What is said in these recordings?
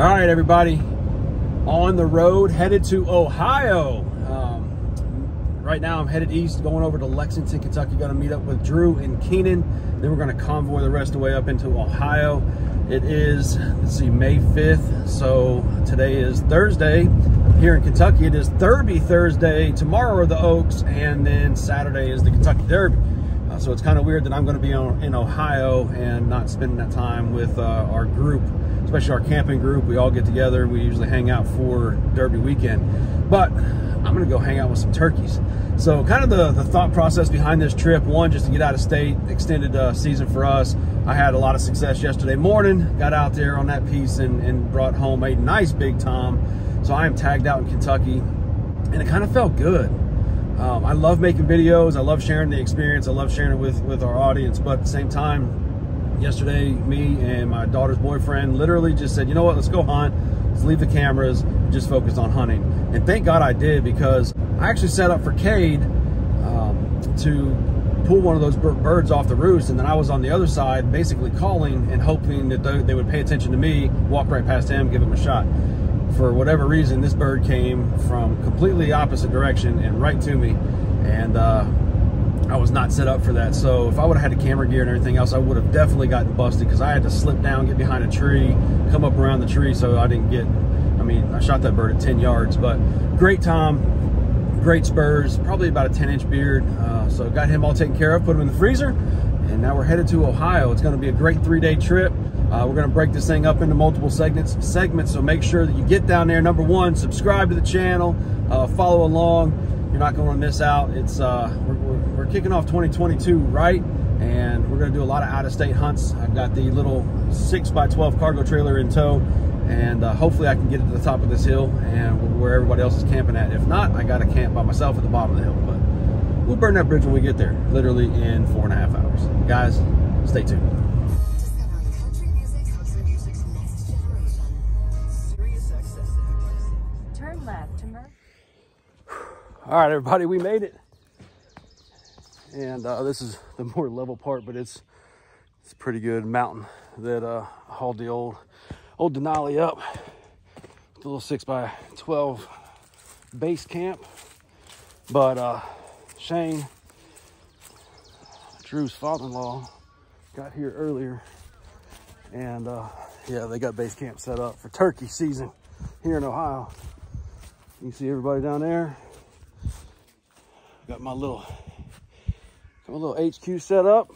All right, everybody, on the road, headed to Ohio. Right now, I'm headed east, going over to Lexington, Kentucky. Going to meet up with Drew and Keenan. Then we're going to convoy the rest of the way up into Ohio. It is, let's see, May 5th. So today is Thursday. Here in Kentucky, it is Derby Thursday. Tomorrow are the Oaks, and then Saturday is the Kentucky Derby. So it's kind of weird that I'm going to be in Ohio and not spending that time with our group, especially our camping group. We all get together. We usually hang out for Derby weekend. But I'm going to go hang out with some turkeys. So kind of the thought process behind this trip, one, just to get out of state, extended season for us. I had a lot of success yesterday morning, got out there on that piece and brought home a nice big tom. So I am tagged out in Kentucky, and it kind of felt good. I love making videos. I love sharing the experience. I love sharing it with our audience. But at the same time, yesterday, me and my daughter's boyfriend literally just said, you know what, let's go hunt. Let's leave the cameras and just focus on hunting. And thank God I did, because I actually set up for Cade to pull one of those birds off the roost, and then I was on the other side basically calling and hoping that they would pay attention to me, walk right past him, give him a shot. For whatever reason, this bird came from completely opposite direction and right to me, and I was not set up for that. So if I would have had the camera gear and everything else, I would have definitely gotten busted, because I had to slip down, get behind a tree, come up around the tree, so I didn't get, I mean, I shot that bird at 10 yards, but great tom, great spurs, probably about a 10-inch beard. So got him all taken care of, put him in the freezer, and now we're headed to Ohio. It's going to be a great 3-day trip. We're going to break this thing up into multiple segments, so make sure that you get down there. Number one, subscribe to the channel, follow along. You're not going to miss out. It's we're kicking off 2022 right, and we're going to do a lot of out-of-state hunts. I've got the little 6x12 cargo trailer in tow, and hopefully I can get it to the top of this hill and where everybody else is camping at. If not, I got to camp by myself at the bottom of the hill, but we'll burn that bridge when we get there, literally in 4.5 hours. Guys, stay tuned. Turn left to Murphy. All right, everybody, we made it. And this is the more level part, but it's a pretty good mountain that hauled the old Denali up with a little 6x12 base camp. But Shane, Drew's father-in-law, got here earlier, and yeah, they got base camp set up for turkey season here in Ohio. You can see everybody down there. Got my little HQ set up.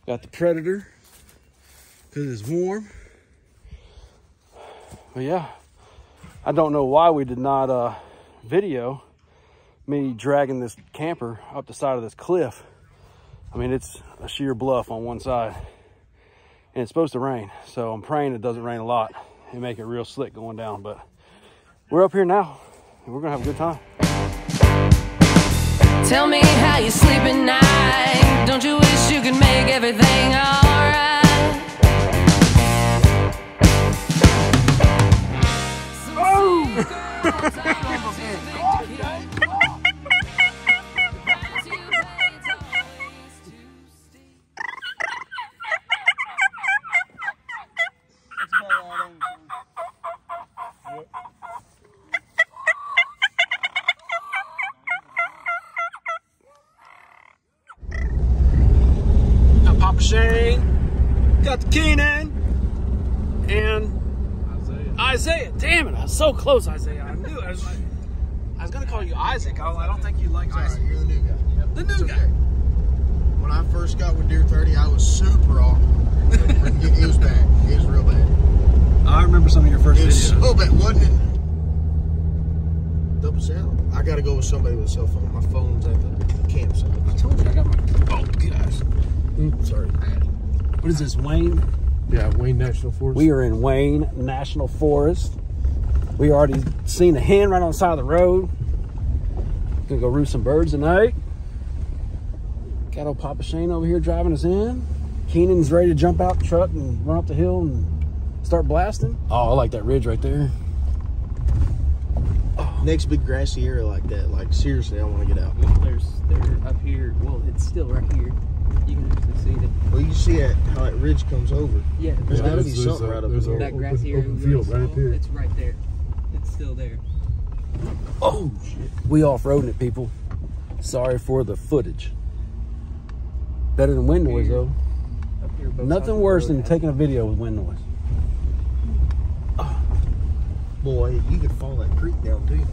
Got the Predator because it's warm. But yeah, I don't know why we did not video me dragging this camper up the side of this cliff. I mean, it's a sheer bluff on one side, and it's supposed to rain, so I'm praying it doesn't rain a lot and make it real slick going down. But we're up here now, and we're gonna have a good time. Tell me how you sleep at night. Don't you wish you could make everything alright? Shane, got the Keenan, and Isaiah. Damn it, I was so close, Isaiah. I knew I was gonna call you Isaac. I don't think you like Isaac. You're the new guy. Yep. The new It's guy. Okay. When I first got with Deer 30, I was super awkward. It was bad. It was real bad. I remember some of your first It was videos. so bad, wasn't it? Double sound. I gotta go with somebody with a cell phone. My phone's at the campsite. I told you I got my. Oh gosh. Sorry. What is this, Wayne? Yeah, Wayne National Forest. We are in Wayne National Forest. We already seen a hen right on the side of the road. Gonna go roost some birds tonight. Got old Papa Shane over here driving us in. Keenan's ready to jump out the truck and run up the hill and start blasting. Oh, I like that ridge right there. Next big grassy area like that. Like seriously, I want to get out. They're up here. Well, it's still right here. You can actually see it. Well, you can see how that ridge comes over. Yeah, There's got to be something right up there. that grassy area. Open field right there. It's right there. It's still there. Oh, shit. We off-roading it, people. Sorry for the footage. Better than wind noise, though. Up here, both sides of Nothing the worse road than has- taking a video with wind noise. Boy, you could fall that creek down too.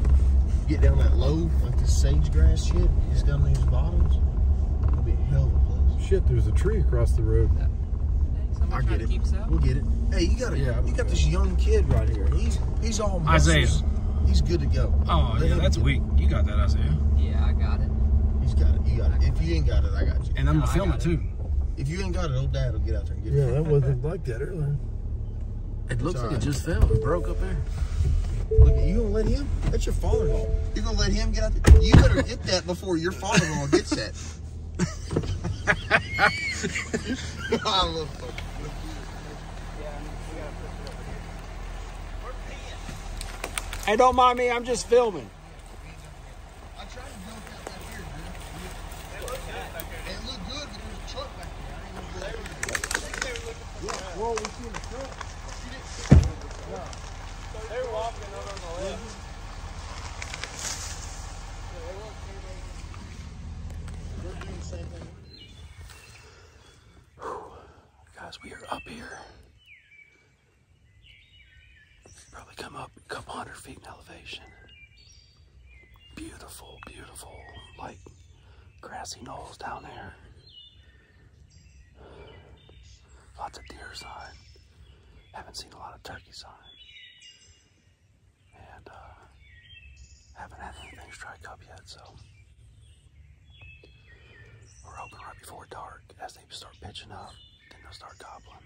Get down that low, like this sage grass shit, just down these bottoms. It'll be a hell of a place. Shit, there's a tree across the road. Hey, someone I trying get to it. keep us out. We'll get it. Hey, you got this young kid right here. He's all muscles. Isaiah. He's good to go. Oh, Let yeah, him that's get it. weak. You got that, Isaiah. Yeah, I got it. He's got it. You got it. If you ain't got it, I got you. And I'm No, going to I film got it, it. too. If you ain't got it, old dad will get out there and get Yeah, it. that wasn't like that earlier. It looks like alright. it just fell. It broke up there. Look, you gonna let him? That's your father-in-law. You gonna let him get out there? You better hit that before your father-in-law gets that. I love fucking. Hey, don't mind me. I'm just filming. I tried to jump out back here, dude. It looked good, but there's a truck back there. I ain't gonna go over there. Yeah, whoa, we seen the truck. See it? They were walking over on the left. They're doing the same thing. Guys, we are up here. Probably come up a couple 100 feet in elevation. Beautiful, beautiful, like grassy knolls down there. Lots of deer sign. Haven't seen a lot of turkey sign. And haven't had anything strike up yet, so we're hoping right before dark, as they start pitching up, then they'll start gobbling.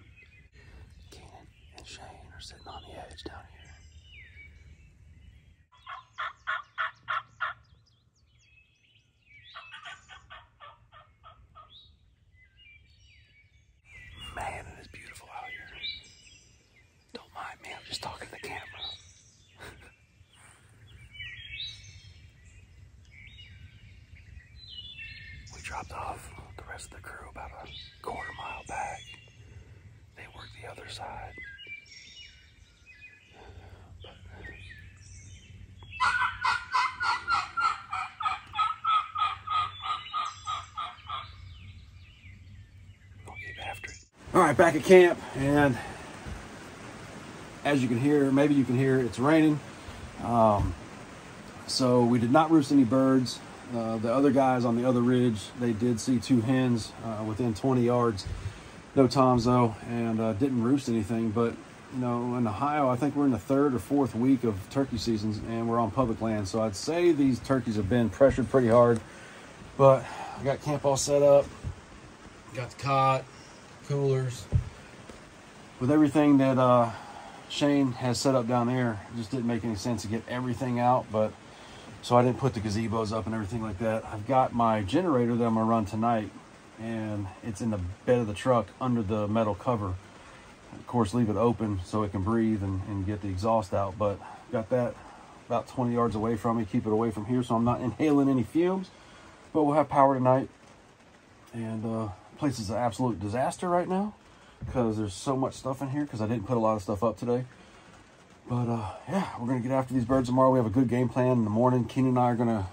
Keenan and Shane are sitting on the edge down here. Man, it is beautiful out here. Don't mind me, I'm just talking to the camera. We dropped off the rest of the crew about a quarter-mile back. They worked the other side. We'll keep after it. All right, back at camp, and as you can hear, maybe you can hear, it's raining. So we did not roost any birds. The other guys on the other ridge, they did see 2 hens within 20 yards. No toms though, and didn't roost anything. But you know, in Ohio, I think we're in the 3rd or 4th week of turkey seasons, and we're on public land. So I'd say these turkeys have been pressured pretty hard. But I got camp all set up, got the cot, coolers, with everything that Shane has set up down there. It just didn't make any sense to get everything out, but so I didn't put the gazebos up and everything like that. I've got my generator that I'm gonna run tonight, and it's in the bed of the truck under the metal cover. Of course, leave it open so it can breathe and get the exhaust out, but got that about 20 yards away from me, keep it away from here so I'm not inhaling any fumes. But we'll have power tonight, and the place is an absolute disaster right now because there's so much stuff in here because I didn't put a lot of stuff up today. But yeah, we're gonna get after these birds tomorrow. We have a good game plan in the morning. Keenan and I are gonna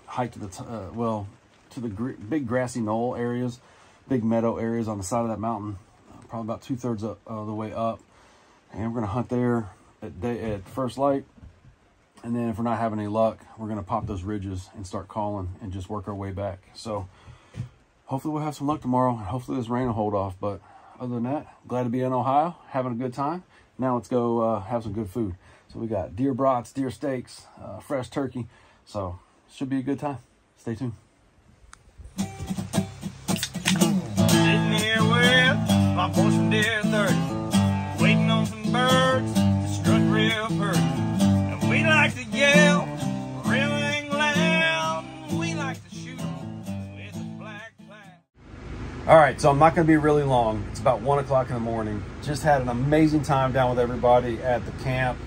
hike to the to the big grassy knoll areas, big meadow areas on the side of that mountain, probably about 2/3 of the way up, and we're gonna hunt there at first light. And then if we're not having any luck, we're gonna pop those ridges and start calling and just work our way back. So hopefully we'll have some luck tomorrow, and hopefully this rain will hold off. But other than that, glad to be in Ohio, having a good time. Now let's go have some good food. So we got deer brats, deer steaks, fresh turkey. So should be a good time. Stay tuned. Sitting here with my boys from Deer 30, waiting on some birds to strut real pretty. And we like to yell real loud, and we like to shoot 'em with a black cloud. All right, so I'm not going to be really long. It's about 1 o'clock in the morning. Just had an amazing time down with everybody at the camp,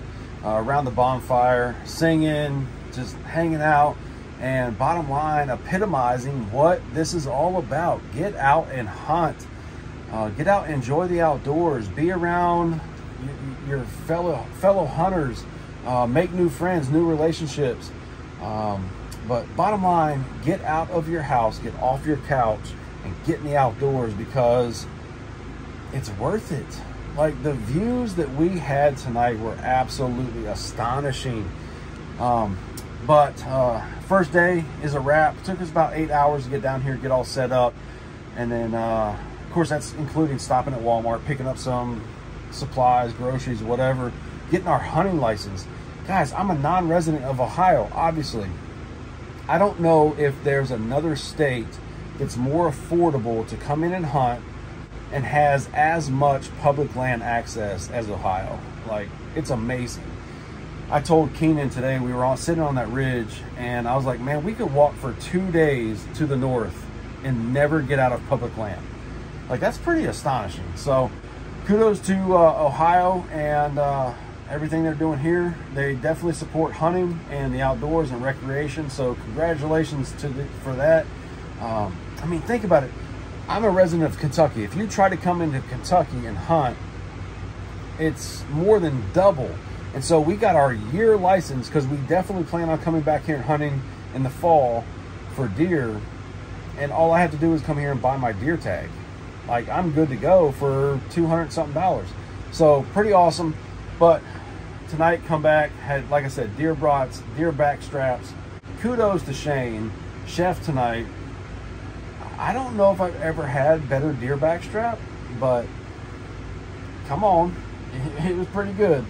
around the bonfire, singing, just hanging out. And bottom line, epitomizing what this is all about. Get out and hunt. Get out and enjoy the outdoors. Be around your fellow hunters. Make new friends, new relationships. But bottom line, get out of your house, get off your couch, and get in the outdoors, because it's worth it. Like, the views that we had tonight were absolutely astonishing. First day is a wrap. It took us about 8 hours to get down here, get all set up. And then, of course, that's including stopping at Walmart, picking up some supplies, groceries, whatever, getting our hunting license. Guys, I'm a non-resident of Ohio, obviously. I don't know if there's another state that's more affordable to come in and hunt and has as much public land access as Ohio. Like, it's amazing. I told Keenan today, we were all sitting on that ridge, and I was like, man, we could walk for 2 days to the north and never get out of public land. Like, that's pretty astonishing. So kudos to Ohio and everything they're doing here. They definitely support hunting and the outdoors and recreation, so congratulations for that. I mean, think about it. I'm a resident of Kentucky. If you try to come into Kentucky and hunt, it's more than double. And so we got our year license, because we definitely plan on coming back here and hunting in the fall for deer. And all I have to do is come here and buy my deer tag. Like, I'm good to go for $200 something. So pretty awesome. But tonight, come back, had, like I said, deer brats, deer back straps. Kudos to Shane, chef tonight. I don't know if I've ever had better deer back strap, but come on, it was pretty good.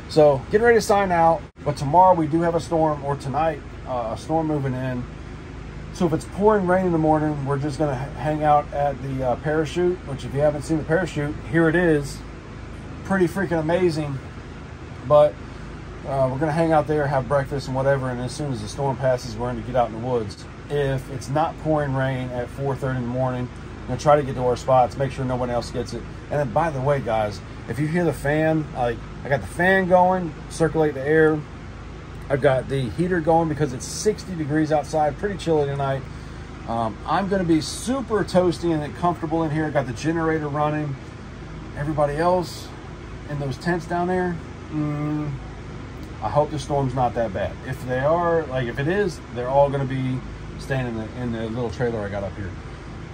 So getting ready to sign out, but tomorrow we do have a storm, or tonight, a storm moving in. So if it's pouring rain in the morning, we're just gonna hang out at the parachute, which, if you haven't seen the parachute, here it is. Pretty freaking amazing. But we're gonna hang out there, have breakfast and whatever, and as soon as the storm passes, we're gonna get out in the woods. If it's not pouring rain at 4:30 in the morning, I'm gonna try to get to our spots, make sure no one else gets it. And then, by the way, guys, if you hear the fan, like, I got the fan going, circulate the air. I've got the heater going because it's 60 degrees outside, pretty chilly tonight. I'm gonna be super toasty and comfortable in here. I got the generator running. Everybody else in those tents down there, I hope the storm's not that bad. If they are, like, if it is, they're all gonna be staying in the little trailer I got up here.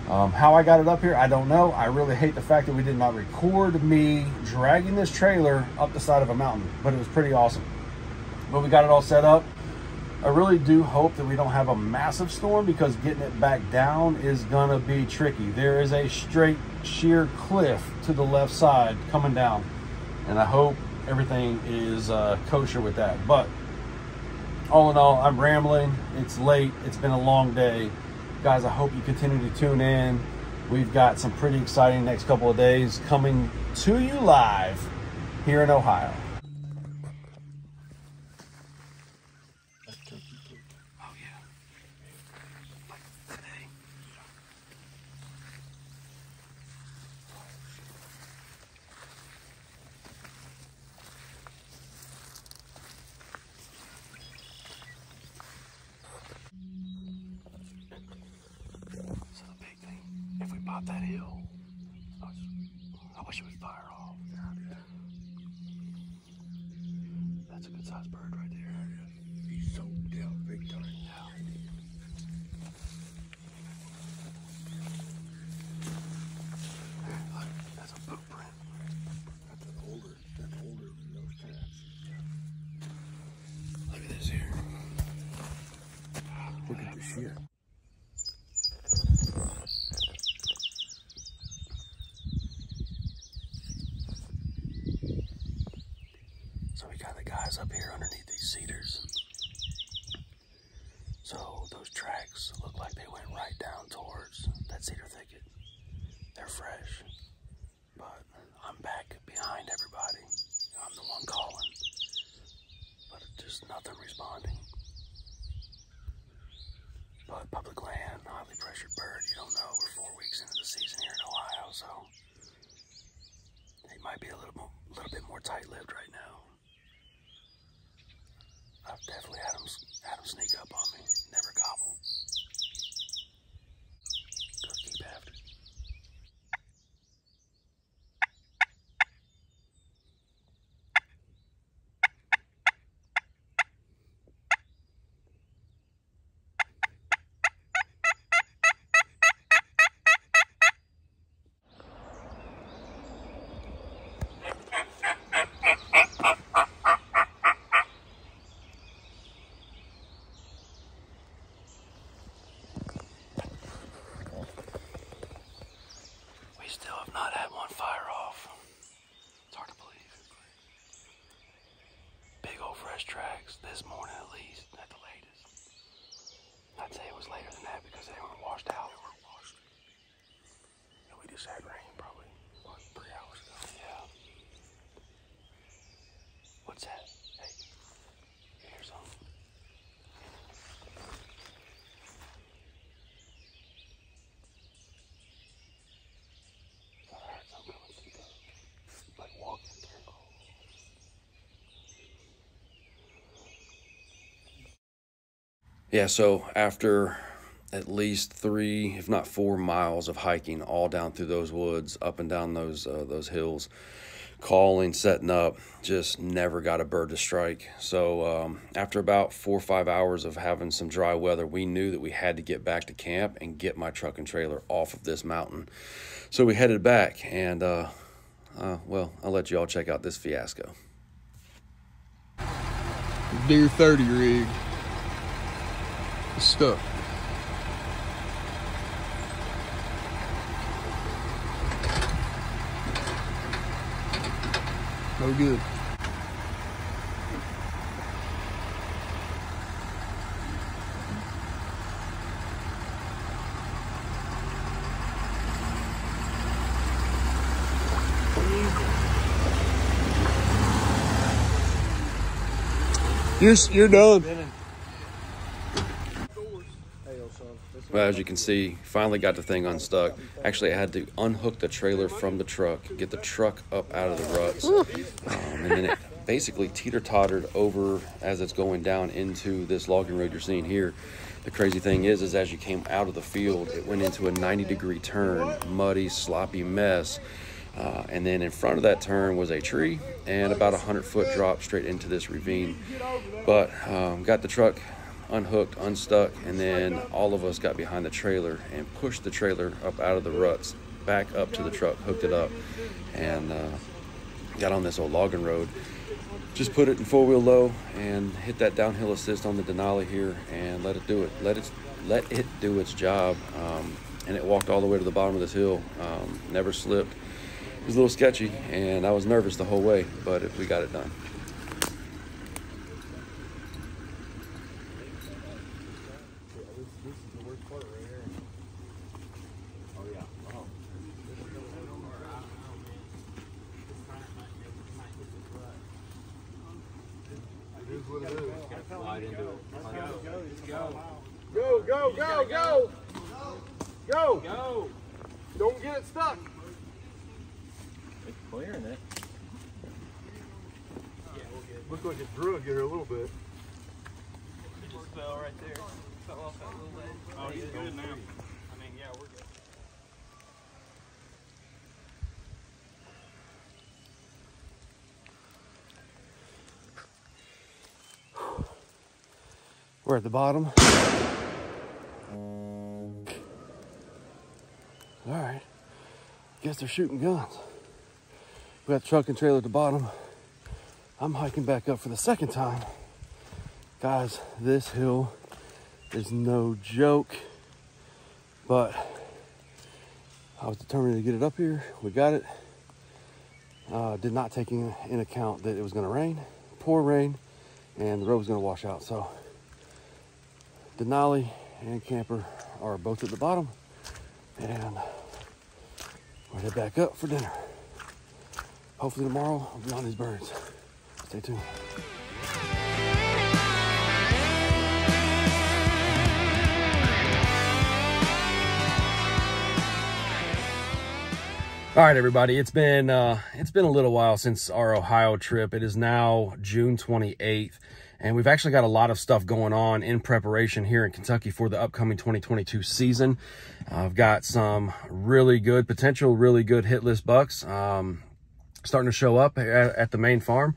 How I got it up here, I don't know. I really hate the fact that we did not record me dragging this trailer up the side of a mountain, but it was pretty awesome. But we got it all set up. I really do hope that we don't have a massive storm, because getting it back down is gonna be tricky. There is a straight sheer cliff to the left side coming down, and I hope everything is kosher with that. But all in all, I'm rambling. It's late. It's been a long day. Guys, I hope you continue to tune in. We've got some pretty exciting next couple of days coming to you live here in Ohio. Oh, yeah. Like today. So the big thing, if we pop that hill, I wish it would fire off. That's a good sized bird right there. He's so down big time. Look, that's a boot print. That's older than those cats. Look at this here. Look at the shit. So we got the guys up here underneath these cedars. So those tracks look like they went right down towards that cedar thicket. They're fresh, but I'm back behind everybody. I'm the one calling, but just nothing responding. But public land, highly pressured bird, you don't know. We're 4 weeks into the season here in Ohio, so they might be a little bit more tight-lipped right now. I've definitely had them sneak up on me. Never got just had rain probably, what, 3 hours ago. Yeah. What's that? Hey, you hear something? I heard something coming through the, like walking through. Yeah, so after at least 3, if not 4 miles of hiking all down through those woods, up and down those hills, calling, setting up, just never got a bird to strike. So after about 4 or 5 hours of having some dry weather, we knew that we had to get back to camp and get my truck and trailer off of this mountain. So we headed back, and well, I'll let you all check out this fiasco. Deer 30 rig. It's stuck. No good. You're done. Well, as you can see, finally got the thing unstuck. Actually, I had to unhook the trailer from the truck, get the truck up out of the ruts, and then it basically teeter-tottered over as it's going down into this logging road you're seeing here. The crazy thing is as you came out of the field, it went into a 90-degree turn, muddy, sloppy mess. And then in front of that turn was a tree and about a 100-foot drop straight into this ravine. But got the truck unhooked, unstuck, and then all of us got behind the trailer and pushed the trailer up out of the ruts, back up to the truck, hooked it up, and got on this old logging road. Just put it in 4-wheel low and hit that downhill assist on the Denali here and let it do it. Let it do its job. And it walked all the way to the bottom of this hill, never slipped. It was a little sketchy, and I was nervous the whole way, but we got it done. Go, go, go, go! Go! Go! Don't get stuck! It's clearing it. Looks like it drew here a little bit. It just fell right there. Fell off that little ledge. Oh, he's good now. I mean, yeah, we're good. We're at the bottom. All right, guess they're shooting guns. We got the truck and trailer at the bottom. I'm hiking back up for the second time. Guys, this hill is no joke, but I was determined to get it up here. We got it. Did not take in account that it was gonna rain, pour rain, and the road was gonna wash out. So Denali and camper are both at the bottom, and we're headed back up for dinner. Hopefully tomorrow I'll be on these birds. Stay tuned. All right, everybody, it's been a little while since our Ohio trip. It is now June 28th. And we've actually got a lot of stuff going on in preparation here in Kentucky for the upcoming 2022 season. I've got some really good, potential really good hit list bucks starting to show up at the main farm.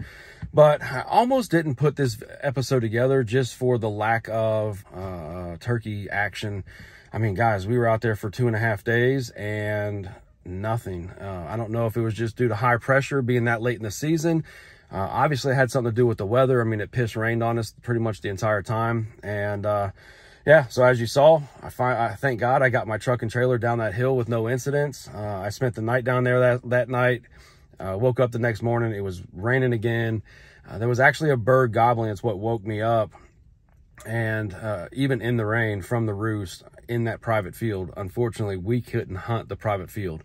But I almost didn't put this episode together just for the lack of turkey action. I mean, guys, we were out there for 2.5 days and nothing. I don't know if it was just due to high pressure being that late in the season. Obviously, it had something to do with the weather. I mean, it rained on us pretty much the entire time. And yeah, so as you saw, I thank God I got my truck and trailer down that hill with no incidents. I spent the night down there that night. Woke up the next morning. It was raining again. There was actually a bird gobbling. It's what woke me up. And even in the rain from the roost in that private field, unfortunately, we couldn't hunt the private field.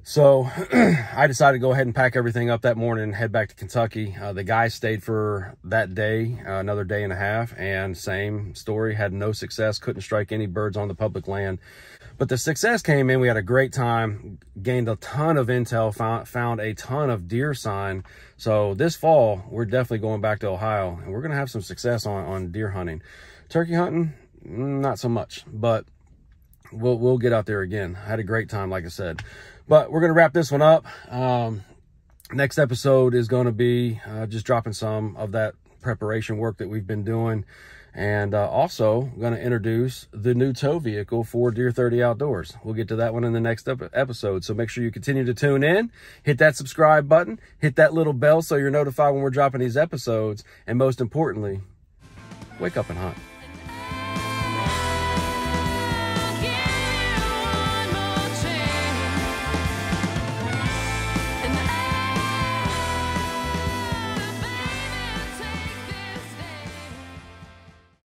So I decided to go ahead and pack everything up that morning and head back to Kentucky. The guys stayed for that day, another day and a half, and same story, had no success, couldn't strike any birds on the public land. But the success came in. We had a great time, gained a ton of intel, found a ton of deer sign. So this fall, we're definitely going back to Ohio, and we're going to have some success on deer hunting. Turkey hunting, not so much, but we'll get out there again. I had a great time, like I said. But we're going to wrap this one up. Next episode is going to be just dropping some of that preparation work that we've been doing. And also going to introduce the new tow vehicle for Deer 30 Outdoors. We'll get to that one in the next episode. So make sure you continue to tune in, hit that subscribe button, hit that little bell so you're notified when we're dropping these episodes. And most importantly, wake up and hunt.